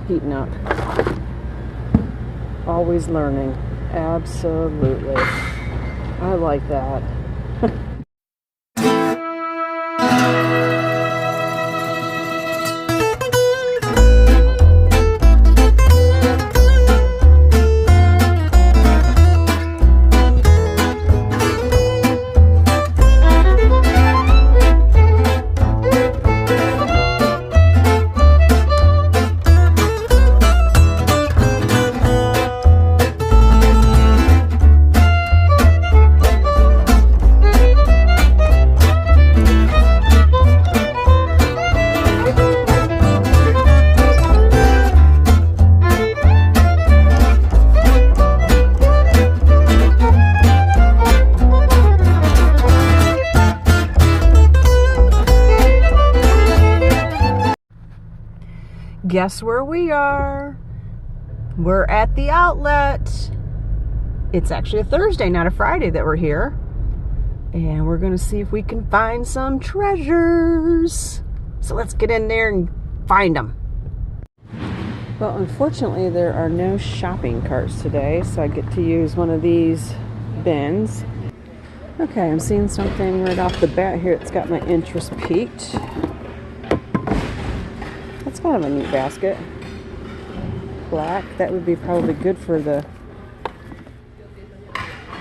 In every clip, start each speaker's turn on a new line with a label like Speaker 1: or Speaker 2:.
Speaker 1: heating up. Always learning. Absolutely. I like that. Guess where we are? We're at the outlet. It's actually a Thursday, not a Friday that we're here. And we're going to see if we can find some treasures. So let's get in there and find them. Well, unfortunately, there are no shopping carts today, so I get to use one of these bins. Okay, I'm seeing something right off the bat here. It's got my interest peaked. That's kind of a neat basket. Black. That would be probably good for the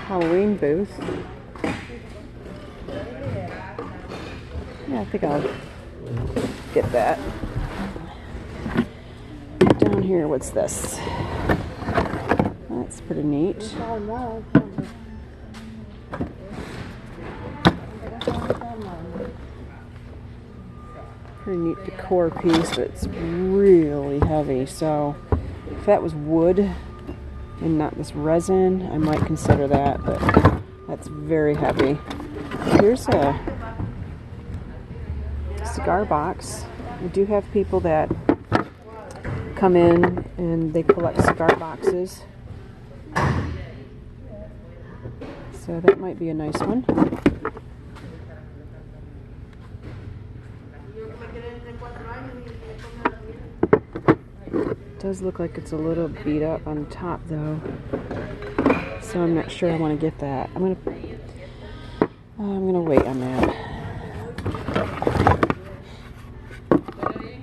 Speaker 1: Halloween booth. Yeah, I think I'll get that. Down here, what's this? That's pretty neat. Pretty neat decor piece, but it's really heavy. So if that was wood and not this resin, I might consider that, but that's very heavy. Here's a cigar box. We do have people that come in and they collect cigar boxes. So that might be a nice one. It does look like it's a little beat up on top though, so I'm not sure I want to get that. I'm gonna wait on that.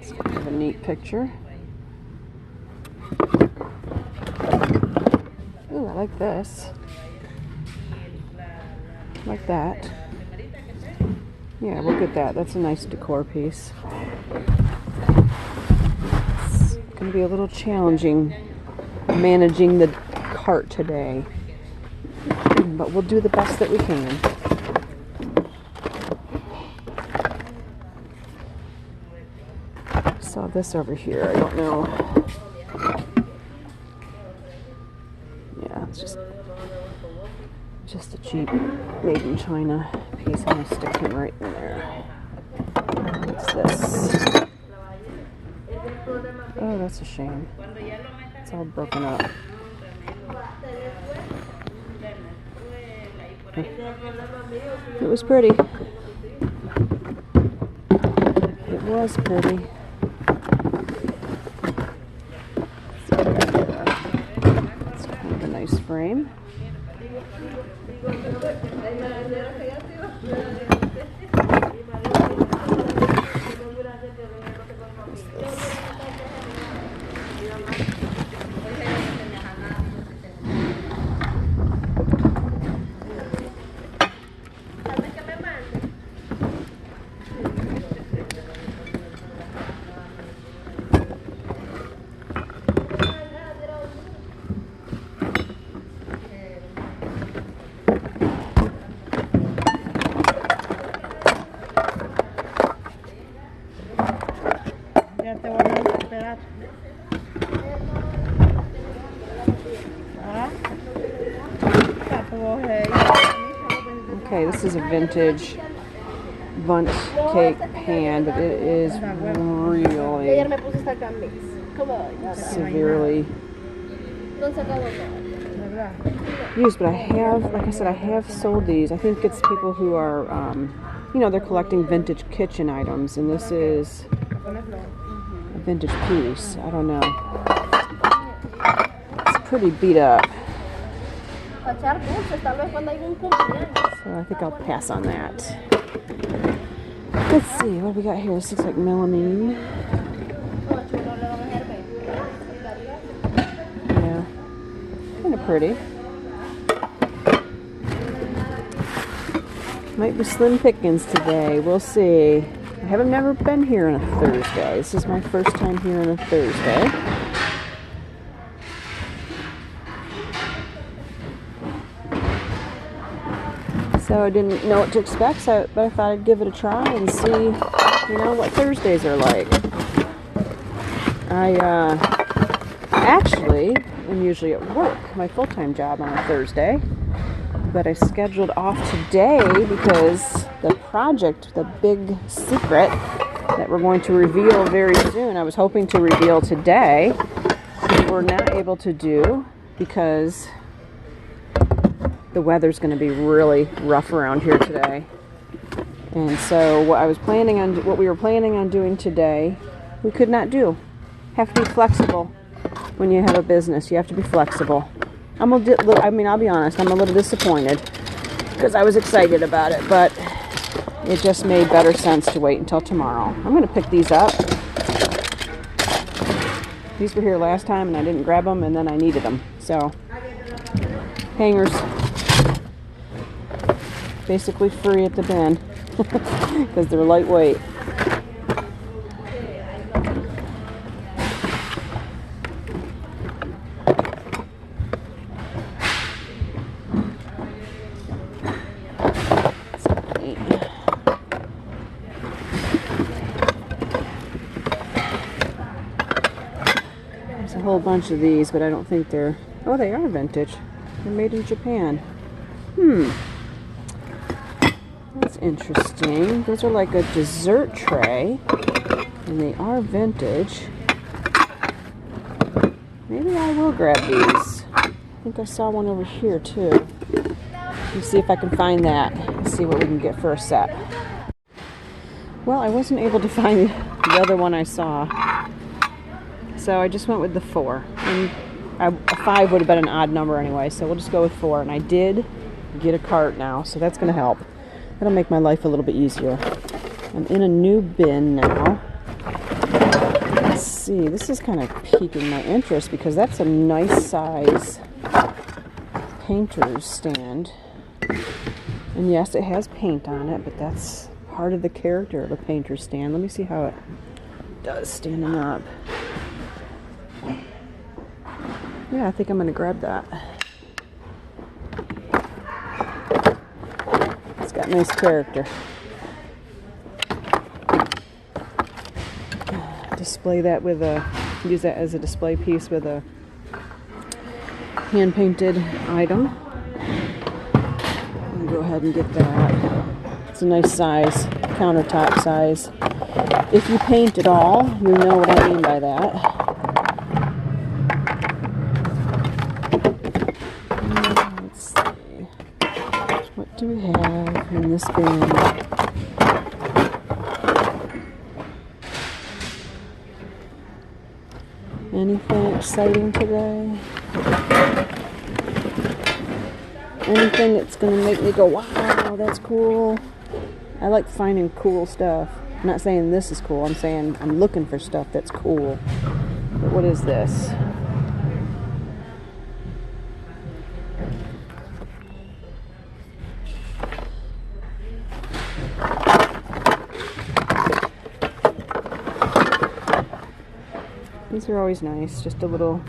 Speaker 1: It's kind of a neat picture. Ooh, I like this. I like that. Yeah, we'll get that. That's a nice decor piece. Going to be a little challenging managing the cart today, but we'll do the best that we can. Saw this over here. I don't know. Yeah, it's just a cheap made in China piece. I'm going to stick him right in there. What's this? Oh, that's a shame. It's all broken up. It was pretty. It was pretty. It's kind of a nice frame. Okay, this is a vintage bundt cake pan, but it is really severely used. But I have, like I said, I have sold these. I think it's people who are, you know, they're collecting vintage kitchen items, and this is a vintage piece. I don't know. It's pretty beat up. So I think I'll pass on that. Let's see, what do we got here? This looks like melamine. Yeah, kind of pretty. Might be slim pickings today. We'll see. I haven't never been here on a Thursday. This is my first time here on a Thursday. So I didn't know what to expect, but I thought I'd give it a try and see, you know, what Thursdays are like. I actually am usually at work, my full-time job on a Thursday, but I scheduled off today because the project, the big secret that we're going to reveal very soon, I was hoping to reveal today, we're not able to do because the weather's going to be really rough around here today. And so what we were planning on doing today, we could not do. Have to be flexible when you have a business. You have to be flexible. I'll be honest, I'm a little disappointed because I was excited about it, but it just made better sense to wait until tomorrow. I'm going to pick these up. These were here last time and I didn't grab them, and then I needed them. So, hangers. Basically free at the bin because they're lightweight. There's a whole bunch of these, but I don't think they're... Oh, they are vintage. They're made in Japan. That's interesting. Those are like a dessert tray, and they are vintage. Maybe I will grab these. I think I saw one over here too. Let's see if I can find that. Let's see what we can get for a set. Well, I wasn't able to find the other one I saw, so I just went with the 4. And a 5 would have been an odd number anyway, so we'll just go with 4. And I did get a cart now, so that's going to help. That'll make my life a little bit easier. I'm in a new bin now. Let's see, this is kind of piquing my interest because that's a nice size painter's stand. And yes, it has paint on it, but that's part of the character of a painter's stand. Let me see how it does standing up. Yeah, I think I'm going to grab that. Got nice character. Display that with use that as a display piece with a hand-painted item. I'm gonna go ahead and get that. It's a nice size, countertop size. If you paint at all, you know what I mean by that. What do we have in this bin? Anything exciting today? Anything that's going to make me go, wow, that's cool? I like finding cool stuff. I'm not saying this is cool. I'm saying I'm looking for stuff that's cool. But what is this? These are always nice, just a little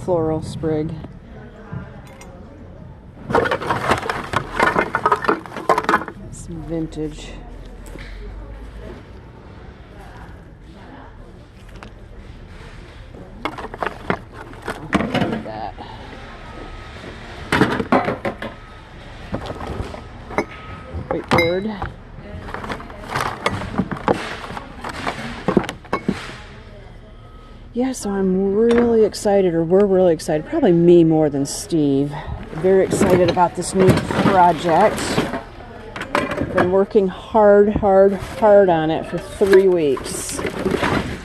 Speaker 1: floral sprig. Some vintage. Look at that. Whiteboard. Yeah, so I'm really excited, or we're really excited, probably me more than Steve. Very excited about this new project. Been working hard on it for 3 weeks.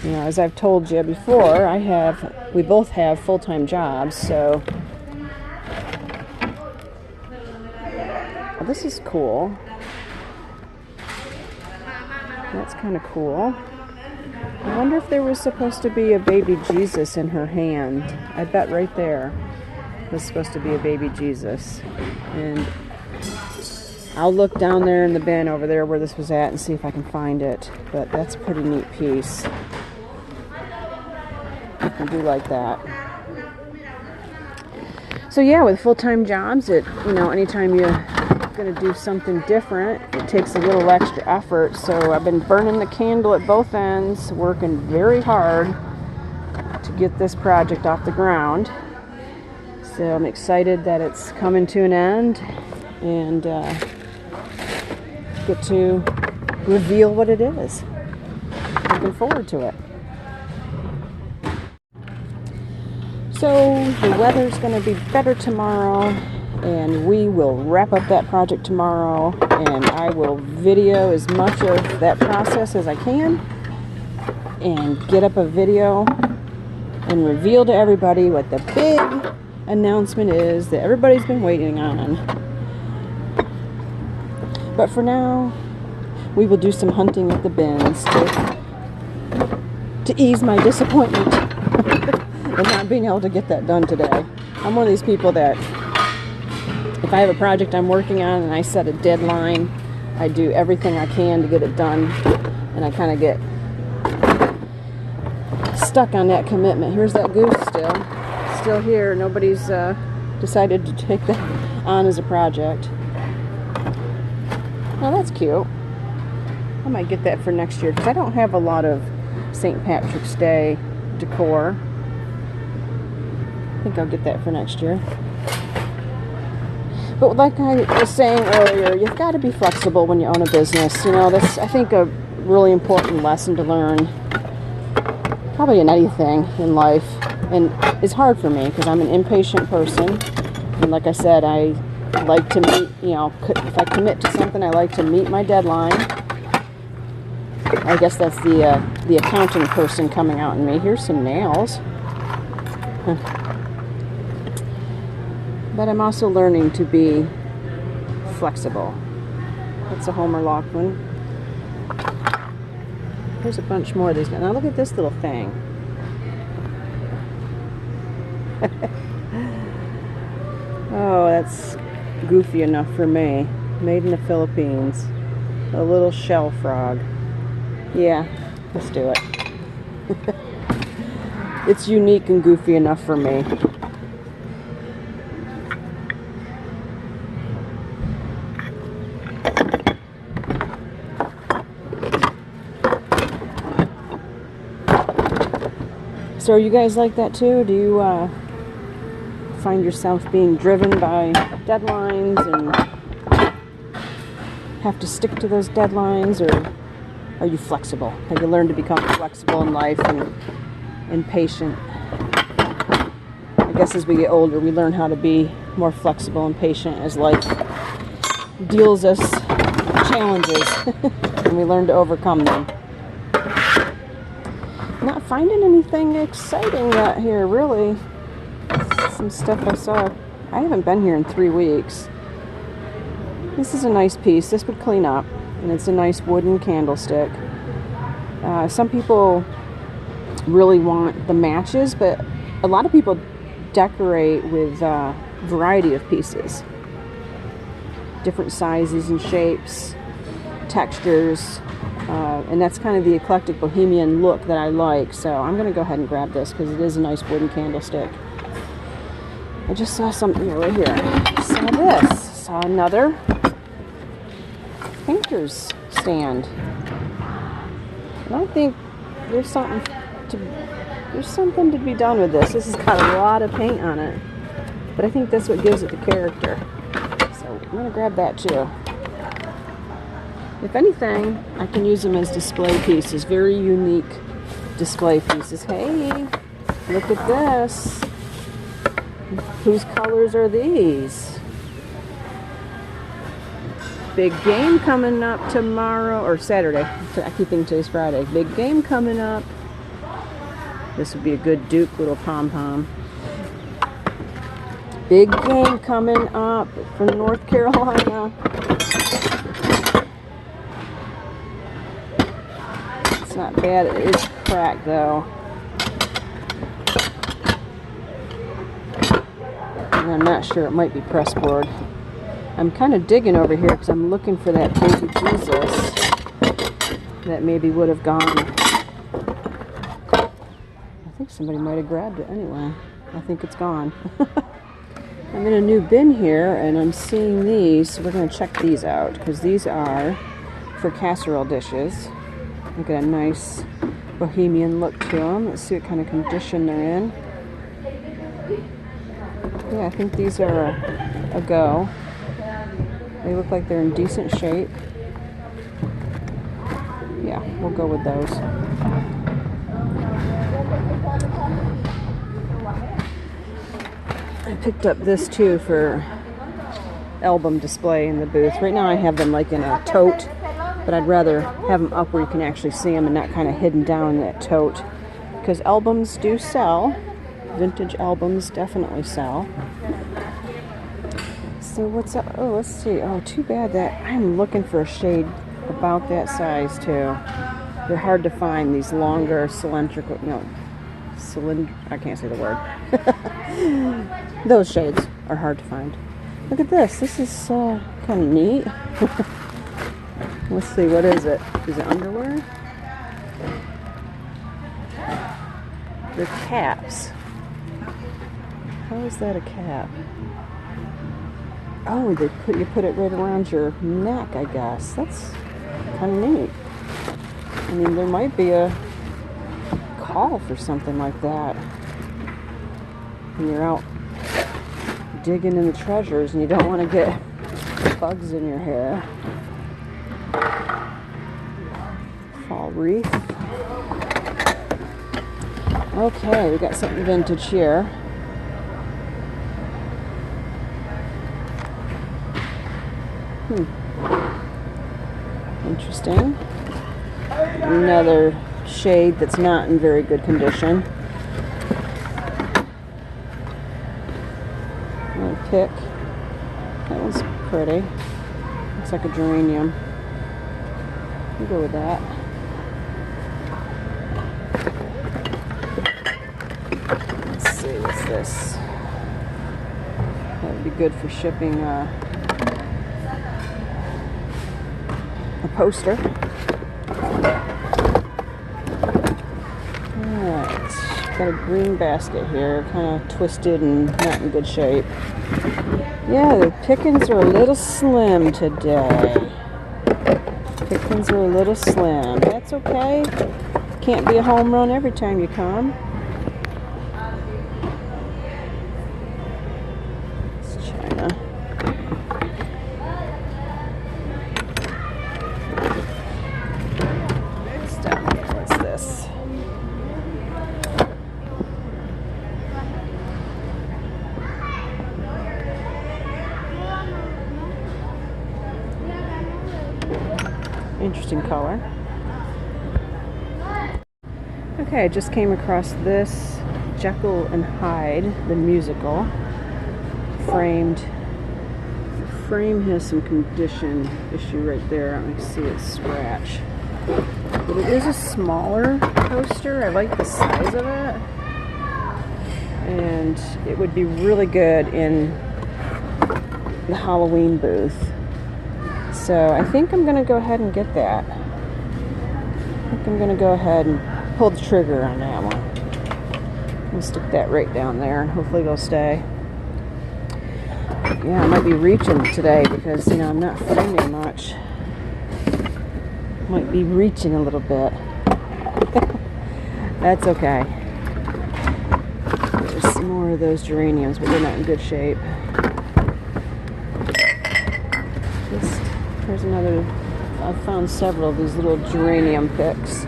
Speaker 1: You know, as I've told you before, we both have full-time jobs, so this is cool. That's kind of cool. I wonder if there was supposed to be a baby Jesus in her hand. I bet right there was supposed to be a baby Jesus. And I'll look down there in the bin over there where this was at and see if I can find it. But that's a pretty neat piece. I do like that. So yeah, with full-time jobs, anytime you're going to do something different, it takes a little extra effort. So I've been burning the candle at both ends, working very hard to get this project off the ground. So I'm excited that it's coming to an end and get to reveal what it is. Looking forward to it. So the weather's going to be better tomorrow, and we will wrap up that project tomorrow, and I will video as much of that process as I can and get up a video and reveal to everybody what the big announcement is that everybody's been waiting on. But for now, we will do some hunting at the bins to ease my disappointment and not being able to get that done today. I'm one of these people that if I have a project I'm working on and I set a deadline, I do everything I can to get it done, and I kind of get stuck on that commitment. Here's that goose still here. Nobody's decided to take that on as a project. Well, that's cute. I might get that for next year because I don't have a lot of St. Patrick's Day decor. I think I'll get that for next year. But like I was saying earlier, you've got to be flexible when you own a business. You know, that's, I think, a really important lesson to learn probably in anything in life. And it's hard for me because I'm an impatient person. And like I said, I like to meet, if I commit to something, I like to meet my deadline. I guess that's the accounting person coming out in me. Here's some nails. But I'm also learning to be flexible. That's a Homer Laughlin. There's a bunch more of these. Now look at this little thing. Oh, that's goofy enough for me. Made in the Philippines. A little shell frog. Yeah, let's do it. It's unique and goofy enough for me. So are you guys like that too? Do you find yourself being driven by deadlines and have to stick to those deadlines, or are you flexible? Have you learned to become flexible in life and patient? I guess as we get older, we learn how to be more flexible and patient as life deals us challenges and we learn to overcome them. Not finding anything exciting out here, really. Some stuff I saw. I haven't been here in 3 weeks. This is a nice piece. This would clean up, and it's a nice wooden candlestick. Some people really want the matches, but a lot of people decorate with a variety of pieces. Different sizes and shapes, textures. And that's kind of the eclectic bohemian look that I like. So I'm going to go ahead and grab this because it is a nice wooden candlestick. I just saw something here, right here. Saw this. Saw another painter's stand. And I think there's something to be done with this. This has got a lot of paint on it. But I think that's what gives it the character. So I'm going to grab that too. If anything, I can use them as display pieces, very unique display pieces. Hey, look at this. Whose colors are these? Big game coming up tomorrow, or Saturday. I keep thinking today's Friday. Big game coming up. This would be a good Duke little pom-pom. Big game coming up from North Carolina. It's not bad. It is cracked though. And I'm not sure. It might be press board. I'm kind of digging over here because I'm looking for that baby Jesus that maybe would have gone. I think somebody might have grabbed it anyway. I think it's gone. I'm in a new bin here and I'm seeing these. So we're going to check these out because these are for casserole dishes. Look at a nice bohemian look to them. Let's see what kind of condition they're in. Yeah, I think these are a go. They look like they're in decent shape. Yeah, we'll go with those. I picked up this too for album display in the booth. Right now I have them like in a tote, but I'd rather have them up where you can actually see them and not kind of hidden down in that tote. Because albums do sell. Vintage albums definitely sell. So what's up? Oh, let's see. Oh, too bad that I'm looking for a shade about that size too. They're hard to find, these longer cylindrical, I can't say the word. Those shades are hard to find. Look at this. This is kind of neat. Let's see, what is it? Is it underwear? They're caps. How is that a cap? Oh, you put it right around your neck, I guess. That's kind of neat. I mean, there might be a call for something like that. When you're out digging in the treasures and you don't want to get bugs in your hair. Fall wreath. Okay, we got something vintage here. Interesting. Another shade that's not in very good condition. Another pick. That one's pretty. Looks like a geranium. We'll go with that. Let's see, what's this? That would be good for shipping a poster. Alright, got a green basket here, kind of twisted and not in good shape. Yeah, the pickings are a little slim today. Pickings are a little slim. That's okay. Can't be a home run every time you come. It's China. What's this? Interesting color. Okay, I just came across this Jekyll and Hyde, the musical, framed. The frame has some condition issue right there. I can see it scratch. But it is a smaller poster. I like the size of it. And it would be really good in the Halloween booth. So I think I'm going to go ahead and get that. I think I'm going to go ahead and pull the trigger on that one. We'll stick that right down there and hopefully it'll stay. Yeah, I might be reaching today because, I'm not framing much. Might be reaching a little bit. That's okay. There's some more of those geraniums, but they're not in good shape. Here's another. I've found several of these little geranium picks.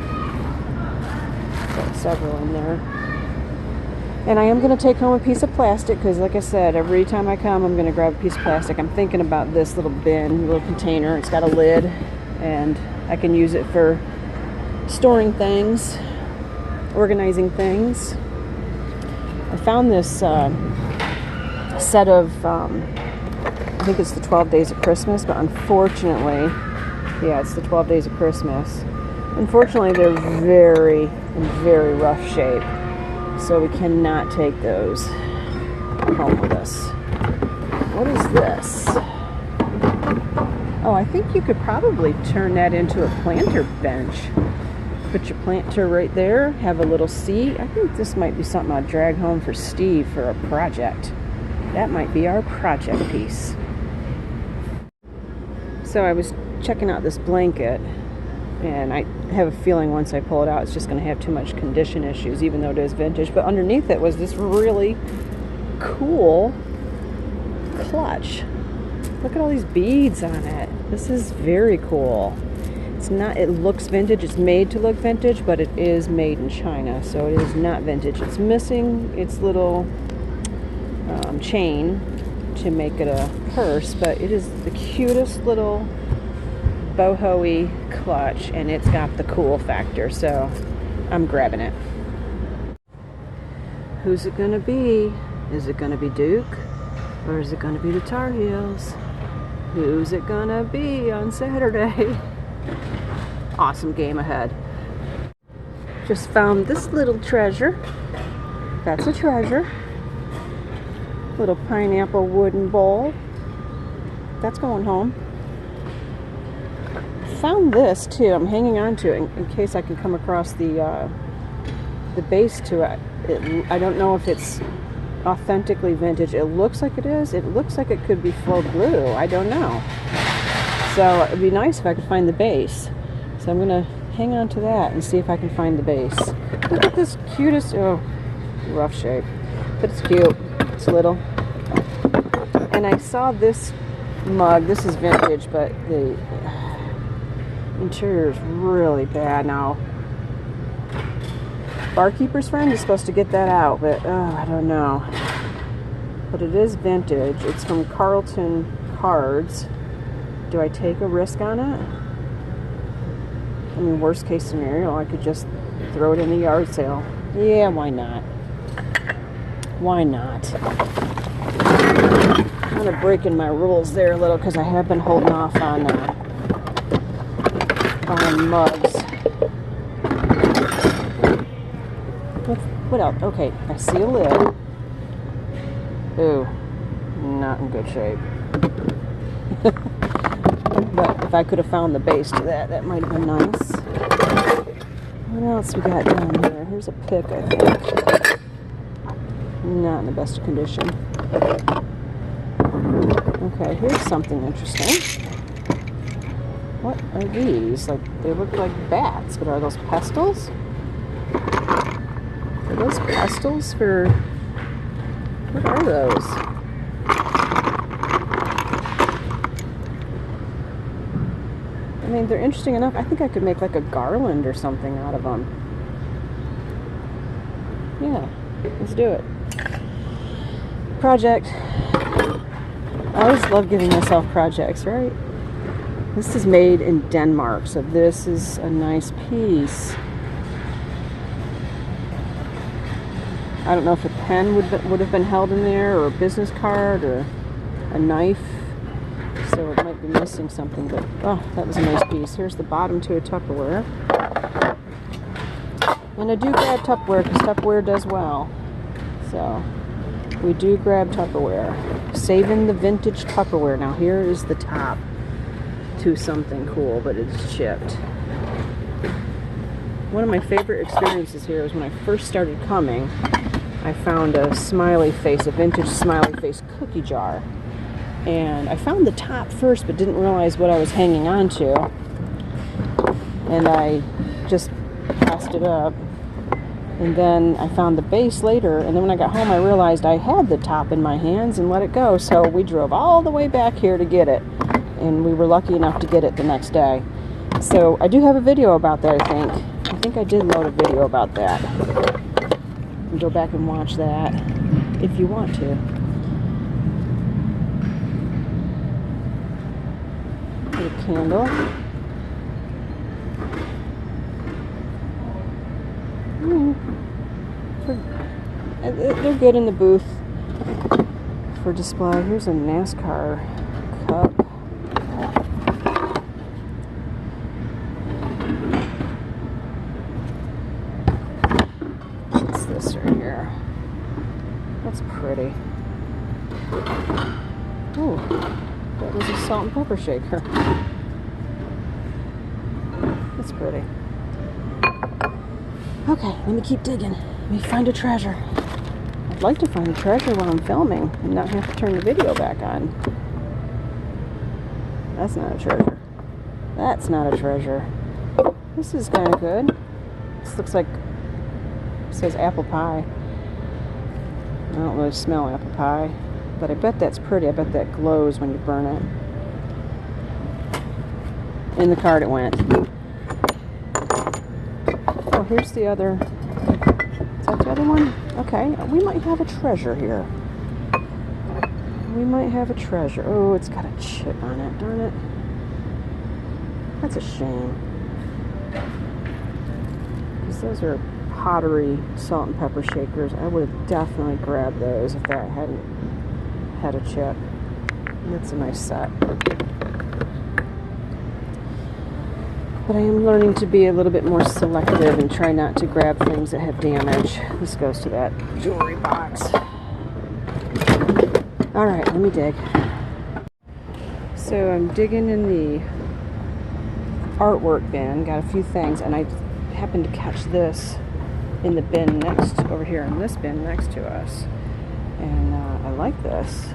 Speaker 1: Got several in there. And I am going to take home a piece of plastic because, like I said, every time I come, I'm going to grab a piece of plastic. I'm thinking about this little bin, little container. It's got a lid, and I can use it for storing things. organizing things. I found this set of, I think it's the 12 Days of Christmas, but unfortunately, yeah, it's the 12 Days of Christmas. Unfortunately, they're in very rough shape, so we cannot take those home with us. What is this? Oh, I think you could probably turn that into a planter bench. Put your planter right there, have a little seat. I think this might be something I'll drag home for Steve for a project. That might be our project piece. So I was checking out this blanket, and I have a feeling once I pull it out, it's just going to have too much condition issues, even though it is vintage. But underneath it was this really cool clutch. Look at all these beads on it. This is very cool. It's not, it looks vintage, it's made to look vintage, but it is made in China, so it is not vintage. It's missing its little chain to make it a purse, but it is the cutest little boho-y clutch, and it's got the cool factor, so I'm grabbing it. Who's it gonna be? Is it gonna be Duke, or is it gonna be the Tar Heels? Who's it gonna be on Saturday? Awesome game ahead. Just found this little treasure. That's a treasure. Little pineapple wooden bowl. That's going home. Found this too. I'm hanging on to it in case I can come across the base to it. I don't know if it's authentically vintage. It looks like it is. It looks like it could be faux blue. I don't know. So it'd be nice if I could find the base. So I'm gonna hang on to that and see if I can find the base. Look at this cutest, oh, rough shape, but it's cute. It's little. And I saw this mug. This is vintage, but the interior is really bad now. Barkeeper's friend is supposed to get that out, but I don't know. But it is vintage. It's from Carlton Cards. Do I take a risk on it? I mean, worst case scenario, I could just throw it in the yard sale. Yeah, why not? Why not? I'm kind of breaking my rules there a little because I have been holding off on buying mugs. What else? Okay, I see a lid. Ooh, not in good shape. But if I could have found the base to that, that might have been nice. What else we got down here? Here's a pick, I think. Not in the best of condition. Okay, here's something interesting. What are these? Like, they look like bats, but are those pestles? Are those pestles for... What are those? I mean, they're interesting enough. I think I could make like a garland or something out of them. Yeah, let's do it. Project. I always love giving myself projects, right? This is made in Denmark, so this is a nice piece. I don't know if a pen would have been held in there, or a business card, or a knife. So it might be missing something, but oh, that was a nice piece. Here's the bottom to a Tupperware. And I do grab Tupperware because Tupperware does well. So we do grab Tupperware. Saving the vintage Tupperware. Now here is the top to something cool, but it's chipped. One of my favorite experiences here was when I first started coming. I found a smiley face, a vintage smiley face cookie jar. And I found the top first, but didn't realize what I was hanging on to. And I just passed it up. And then I found the base later, and then when I got home I realized I had the top in my hands and let it go. So we drove all the way back here to get it. And we were lucky enough to get it the next day. So I do have a video about that, I think. I think I did load a video about that. You can go back and watch that if you want to. Put a candle. They're good in the booth for display. Here's a NASCAR cup. What's this right here? That's pretty. Ooh, that was a salt and pepper shaker. That's pretty. Okay, let me keep digging. Let me find a treasure. I'd like to find a treasure while I'm filming and not have to turn the video back on. That's not a treasure. That's not a treasure. This is kind of good. This looks like, it says apple pie. I don't really smell apple pie, but I bet that's pretty. I bet that glows when you burn it. In the cart it went. Oh, here's the other. Is that the other one? Okay, we might have a treasure here. We might have a treasure. Oh, it's got a chip on it. Darn it. That's a shame. Because those are pottery salt and pepper shakers. I would have definitely grabbed those if that hadn't had a chip. That's a nice set. But I am learning to be a little bit more selective and try not to grab things that have damage. This goes to that jewelry box. Alright, let me dig. So I'm digging in the artwork bin. Got a few things, and I happened to catch this in the bin next, over here in this bin next to us. And I like this.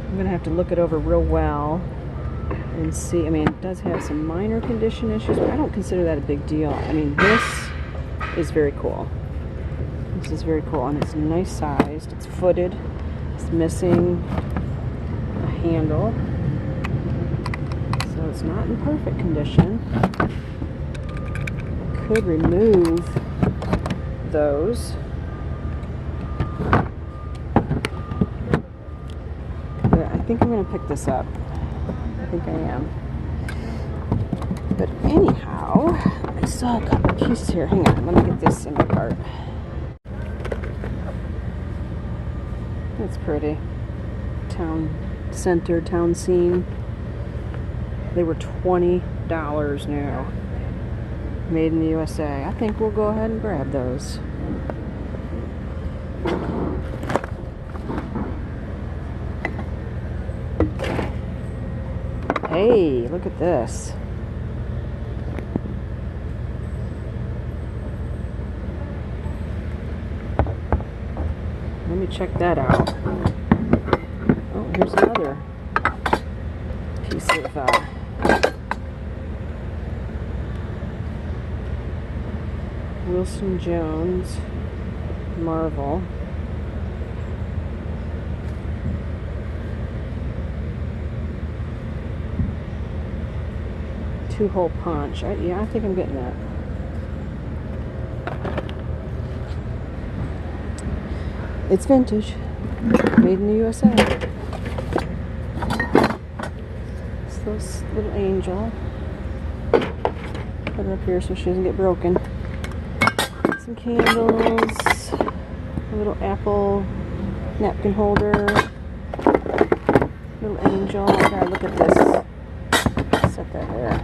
Speaker 1: I'm going to have to look it over real well and see. I mean, it does have some minor condition issues, but I don't consider that a big deal. I mean, this is very cool. This is very cool, and it's nice sized. It's footed. It's missing a handle, so it's not in perfect condition. I could remove those. I think I'm going to pick this up. I think I am. But anyhow, I saw a couple pieces here. Hang on, let me get this in my cart. That's pretty. Town center, town scene. They were $20 new. Made in the USA. I think we'll go ahead and grab those. Hey, look at this. Let me check that out. Oh, here's another piece of Wilson Jones Marvel. Two-hole punch. Yeah, I think I'm getting that. It's vintage. Made in the USA. It's this little angel. Put her up here so she doesn't get broken. Some candles. A little apple napkin holder. Little angel. I gotta look at this. Set that there.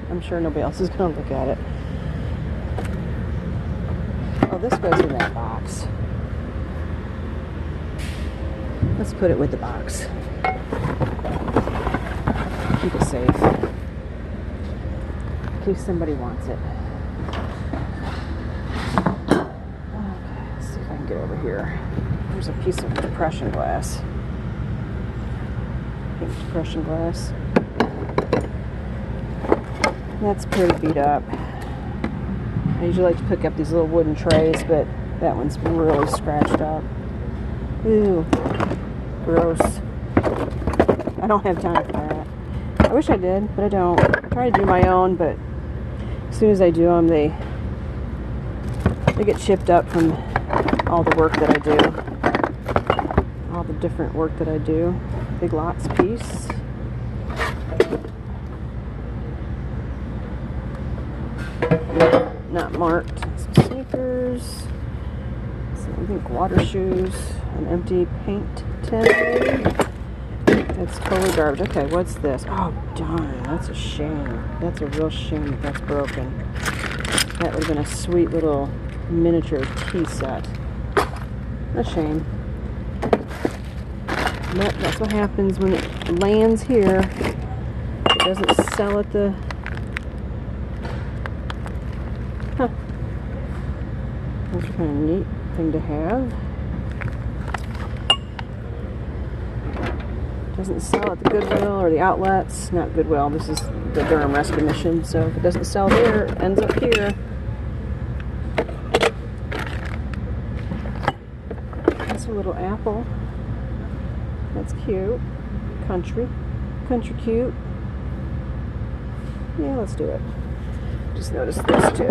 Speaker 1: I'm sure nobody else is going to look at it. Oh, this goes in that box. Let's put it with the box. Keep it safe. In case somebody wants it. Okay, let's see if I can get over here. There's a piece of depression glass. Pink depression glass. That's pretty beat up. I usually like to pick up these little wooden trays, but that one's really scratched up. Ew. Gross. I don't have time for that. I wish I did, but I don't. I try to do my own, but as soon as I do them, they get chipped up from all the work that I do. All the different work that I do. Big Lots piece. not marked. Some sneakers. Some, I think, water shoes. An empty paint tin, maybe? That's totally garbage. Okay, what's this? Oh, darn. That's a shame. That's a real shame that that's broken. That would have been a sweet little miniature tea set. A shame. But that's what happens when it lands here. It doesn't sell at the... Huh. That's a kind of neat thing to have. Doesn't sell at the Goodwill or the outlets. Not Goodwill, this is the Durham Rescue Mission. So if it doesn't sell there, it ends up here. That's a little apple. That's cute. Country cute. Yeah, let's do it. Just noticed this too.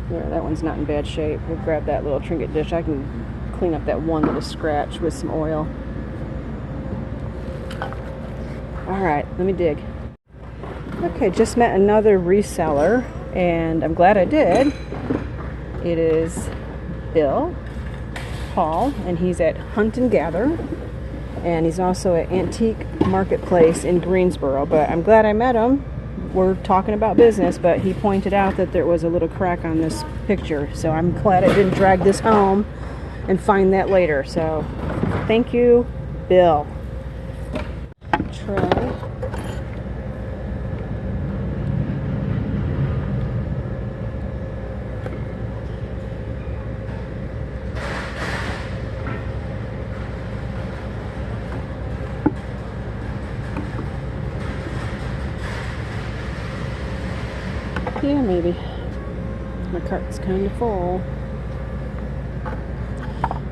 Speaker 1: There, that one's not in bad shape. We'll grab that little trinket dish. I can clean up that one little scratch with some oil. Alright, let me dig. Okay, just met another reseller, and I'm glad I did. It is Bill Hall, and he's at Hunt and Gather, and he's also at Antique Marketplace in Greensboro, but I'm glad I met him. We're talking about business, but he pointed out that there was a little crack on this picture, so I'm glad I didn't drag this home and find that later. So thank you, Bill. Tray. Yeah, maybe. My cart's kind of full.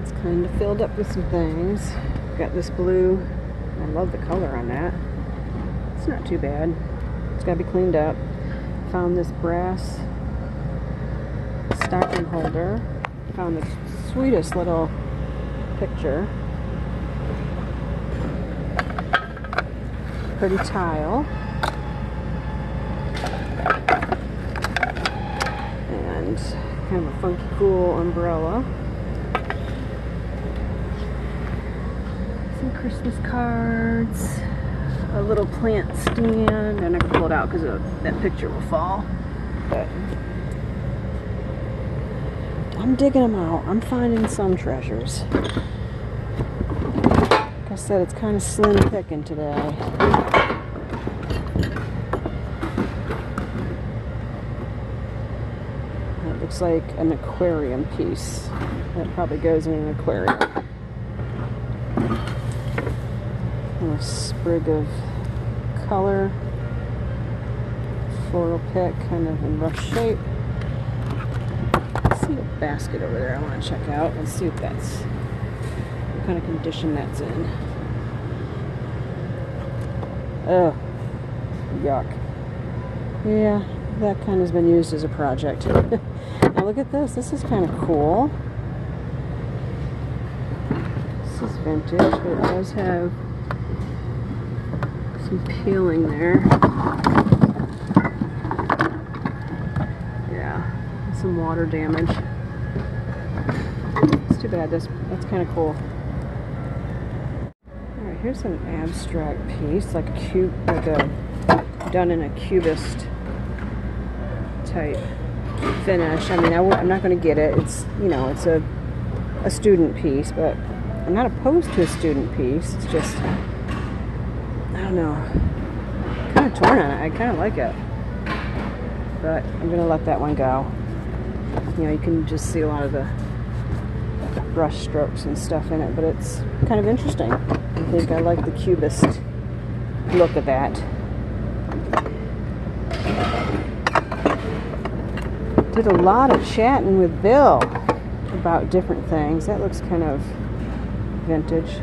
Speaker 1: It's kind of filled up with some things. Got this blue. I love the color on that. It's not too bad. It's got to be cleaned up. Found this brass stocking holder. Found the sweetest little picture. Pretty tile. And kind of a funky cool umbrella. Some Christmas cards. A little plant stand. I'm not going to pull it out because that picture will fall. But I'm digging them out. I'm finding some treasures. Like I said, it's kind of slim picking today. It looks like an aquarium piece. That probably goes in an aquarium. And a sprig of color. Floral pick, kind of in rough shape. I see a basket over there I want to check out. Let's see if that's what kind of condition that's in. Oh, yuck. Yeah, that kind of has been used as a project. Now look at this. This is kind of cool. This is vintage, but it does have some peeling there. Yeah, some water damage. It's too bad. That's kind of cool. All right, here's an abstract piece, like a cube, done in a cubist type finish. I mean, I'm not going to get it. It's, you know, it's a student piece, but I'm not opposed to a student piece. It's just, I don't know, kind of torn on it. I kind of like it, but I'm going to let that one go. You know, you can just see a lot of the brush strokes and stuff in it, but it's kind of interesting. I think I like the cubist look of that. Did a lot of chatting with Bill about different things. That looks kind of vintage.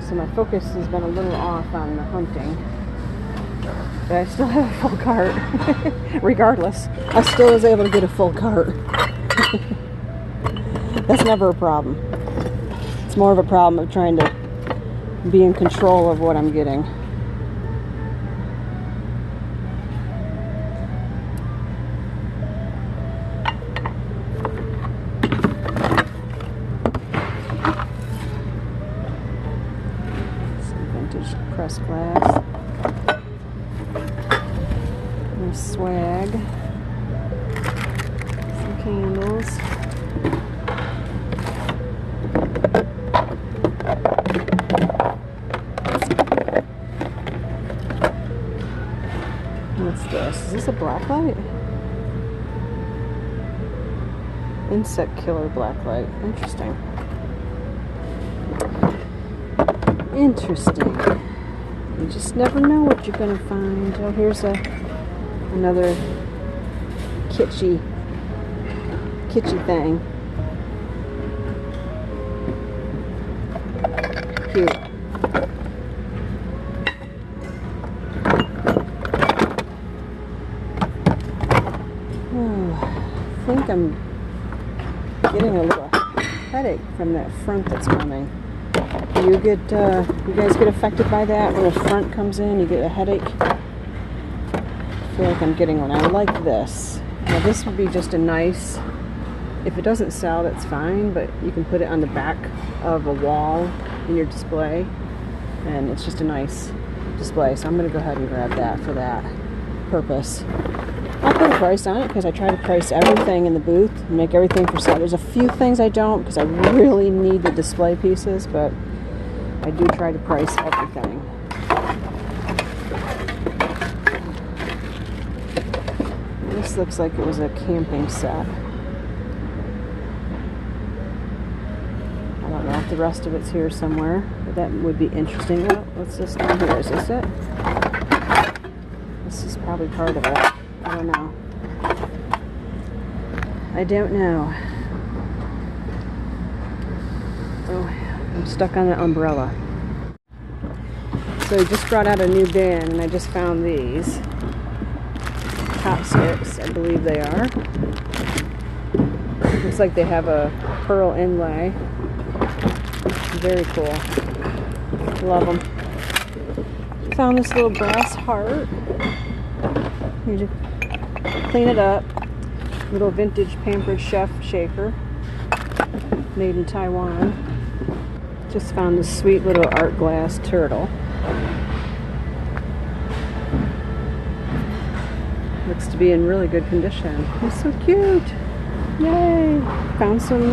Speaker 1: So my focus has been a little off on the hunting. But I still have a full cart. Regardless, I still was able to get a full cart. That's never a problem. It's more of a problem of trying to be in control of what I'm getting. vintage pressed glass. There's swag. Some candles. What's this? Is this a black light? Insect killer black light. Interesting. Interesting. You just never know what you're gonna find. Oh, here's another kitschy thing. Cute. I think I'm getting a little headache from that front that's coming. You guys get affected by that when a front comes in? You get a headache? I feel like I'm getting one. I like this. Now this would be just a nice, if it doesn't sell, that's fine, but you can put it on the back of a wall in your display, and it's just a nice display. So I'm going to go ahead and grab that for that purpose. I'll put a price on it because I try to price everything in the booth and make everything for sale. There's a few things I don't because I really need the display pieces, but I do try to price everything. This looks like it was a camping set. I don't know if the rest of it's here somewhere, but that would be interesting. Oh, what's this down here? Is this it? This is probably part of it. I don't know. I don't know. Oh, I'm stuck on the umbrella. So I just brought out a new bin, and I just found these chopsticks, I believe they are. Looks like they have a pearl inlay. Very cool. Love them. Found this little brass heart. You just clean it up. Little vintage Pampered Chef shaker. Made in Taiwan. Just found this sweet little art glass turtle. Looks to be in really good condition. He's so cute. Yay! Found some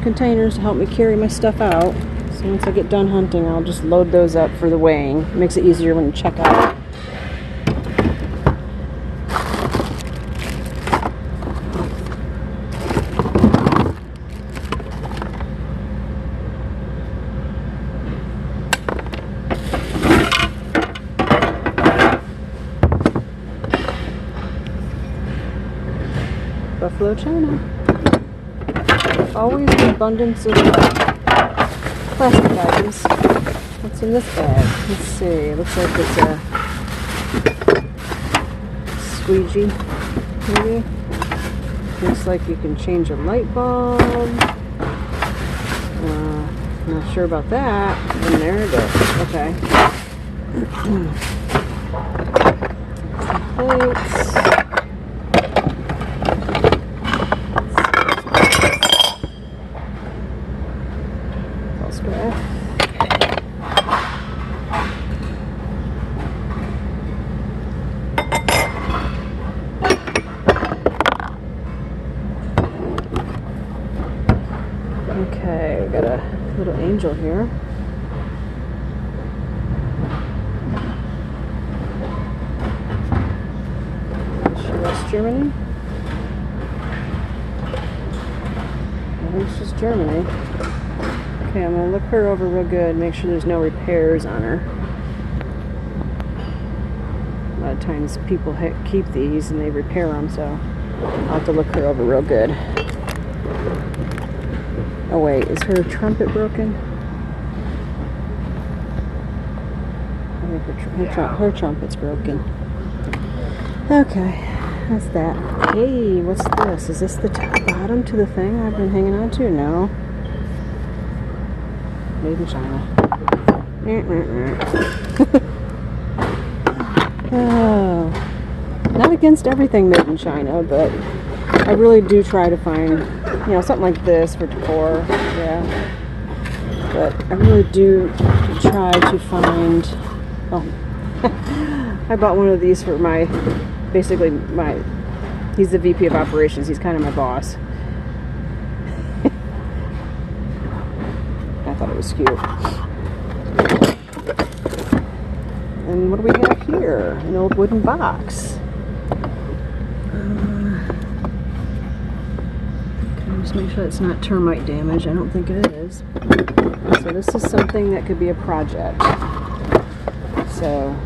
Speaker 1: containers to help me carry my stuff out. So once I get done hunting, I'll just load those up for the weighing. It makes it easier when you check out. Buffalo china. Always an abundance of plastic items. What's in this bag? Let's see. It looks like it's a squeegee, maybe. Looks like you can change a light bulb. Not sure about that. And there it goes. Okay. Plates. Okay, we got a little angel here. Is she West Germany? I think she's Germany. Okay, I'm gonna look her over real good, make sure there's no repairs on her. A lot of times people keep these and they repair them, so I'll have to look her over real good. Oh wait, is her trumpet broken? I think her trumpet's broken. Okay, that's that. Hey, what's this? Is this the bottom to the thing I've been hanging on to? No. Made in China. Oh, not against everything made in China, but I really do try to find, something like this for decor. Yeah. But I really do try to find, oh, I bought one of these for he's the VP of operations. He's kind of my boss. I thought it was cute. And what do we have here? An old wooden box. Can I just make sure it's not termite damage? I don't think it is. So this is something that could be a project. So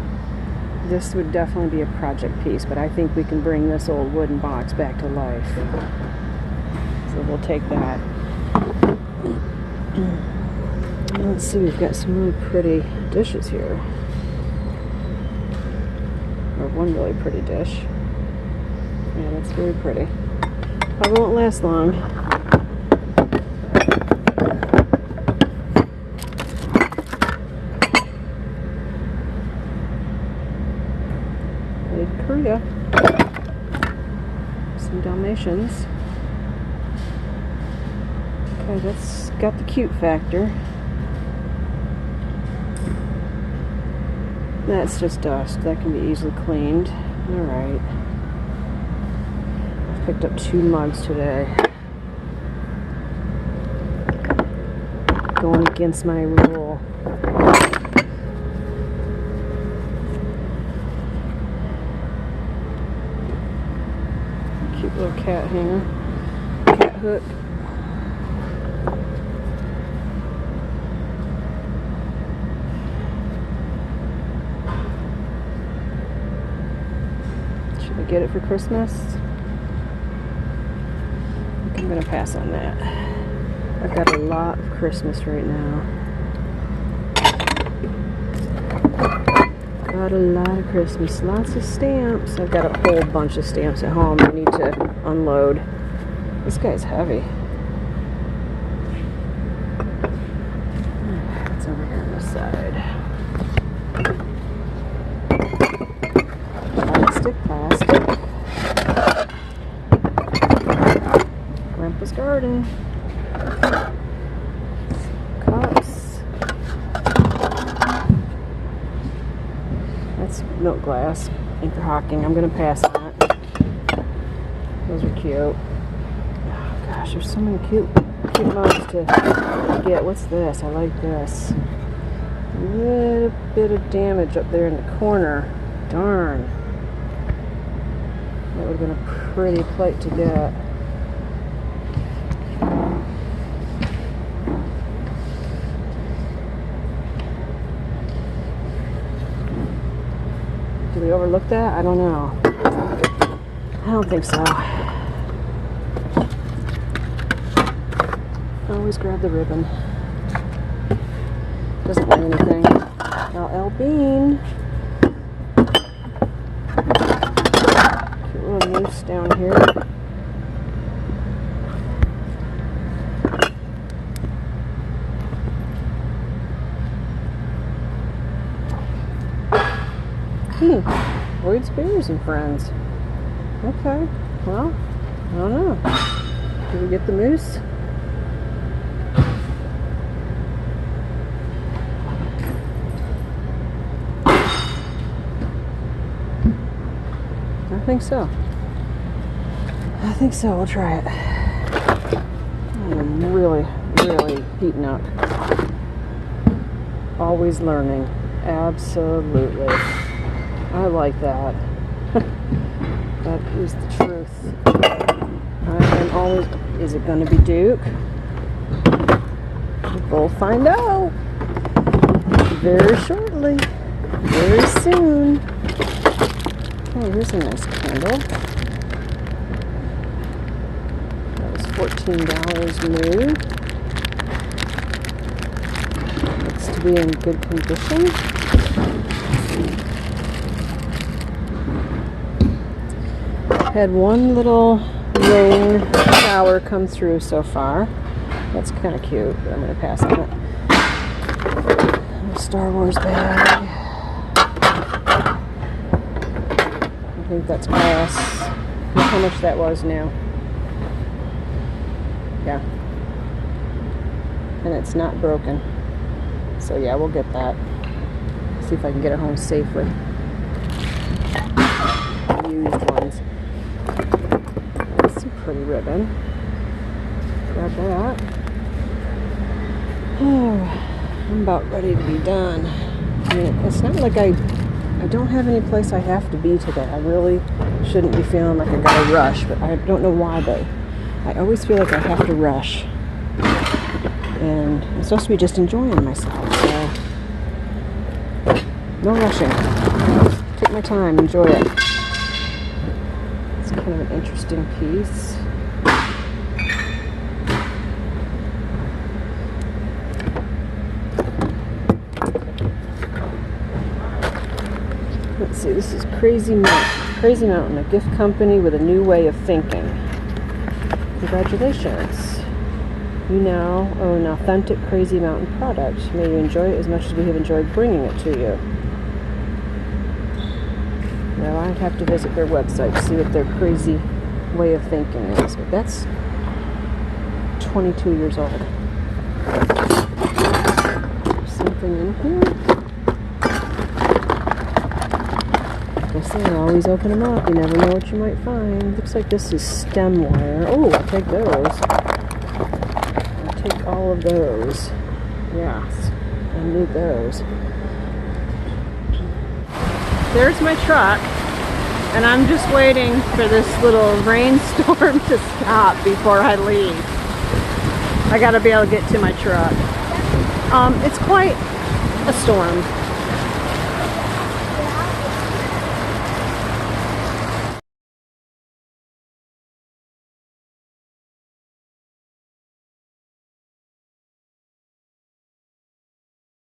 Speaker 1: this would definitely be a project piece, but I think we can bring this old wooden box back to life. So we'll take that. Let's see, we've got some really pretty dishes here. Or one really pretty dish. Yeah, that's very pretty. Probably won't last long. Made in Korea. Some Dalmatians. Okay, that's got the cute factor. That's just dust. That can be easily cleaned. Alright. I've picked up 2 mugs today. Going against my rule. Cute little cat hanger. Cat hook. Get it for Christmas. I think I'm gonna pass on that. I've got a lot of Christmas right now. Got a lot of Christmas. Lots of stamps. I've got a whole bunch of stamps at home I need to unload. This guy's heavy. It's over here on this side. Plastic. Grandpa's garden. Cups. That's milk glass. Anchor hawking. I'm gonna pass on it. Those are cute. Oh gosh, there's so many cute mugs to get. What's this? I like this. A little bit of damage up there in the corner. Darn. That would have been a pretty plate to get. Did we overlook that? I don't know. I don't think so. Always grab the ribbon. Doesn't weigh anything. LL Bean. Little noose down here. Lloyd's Beers and Friends. Okay, well, I don't know. Did we get the moose? I think so. I think so. We'll try it. I'm really, really heating up. Always learning. Absolutely. I like that. That is the truth. I am always... Is it going to be Duke? We'll find out. Very shortly. Very soon. Oh, here's a nice candle. That was $14 new. Looks to be in good condition. Had one little rain shower come through so far. That's kind of cute, but I'm going to pass on it. A Star Wars bag. I think that's glass. Look how much that was now. Yeah. And it's not broken. So yeah, we'll get that. See if I can get it home safely. Used ones. That's some pretty ribbon. Grab that. Oh, I'm about ready to be done. I mean, it's not like I don't have any place I have to be today. I really shouldn't be feeling like I gotta rush, but I don't know why, but I always feel like I have to rush. And I'm supposed to be just enjoying myself, so no rushing. Take my time, enjoy it. It's kind of an interesting piece. Let's see, this is Crazy Mountain, a gift company with a new way of thinking. Congratulations. You now own an authentic Crazy Mountain product. May you enjoy it as much as we have enjoyed bringing it to you. Now I'd have to visit their website to see what their crazy way of thinking is, but that's 22 years old. There's something in here. I say, always open them up. You never know what you might find. Looks like this is stem wire. Oh, I'll take those. I'll take all of those. Yes, I need those. There's my truck, and I'm just waiting for this little rainstorm to stop before I leave. I gotta be able to get to my truck. It's quite a storm.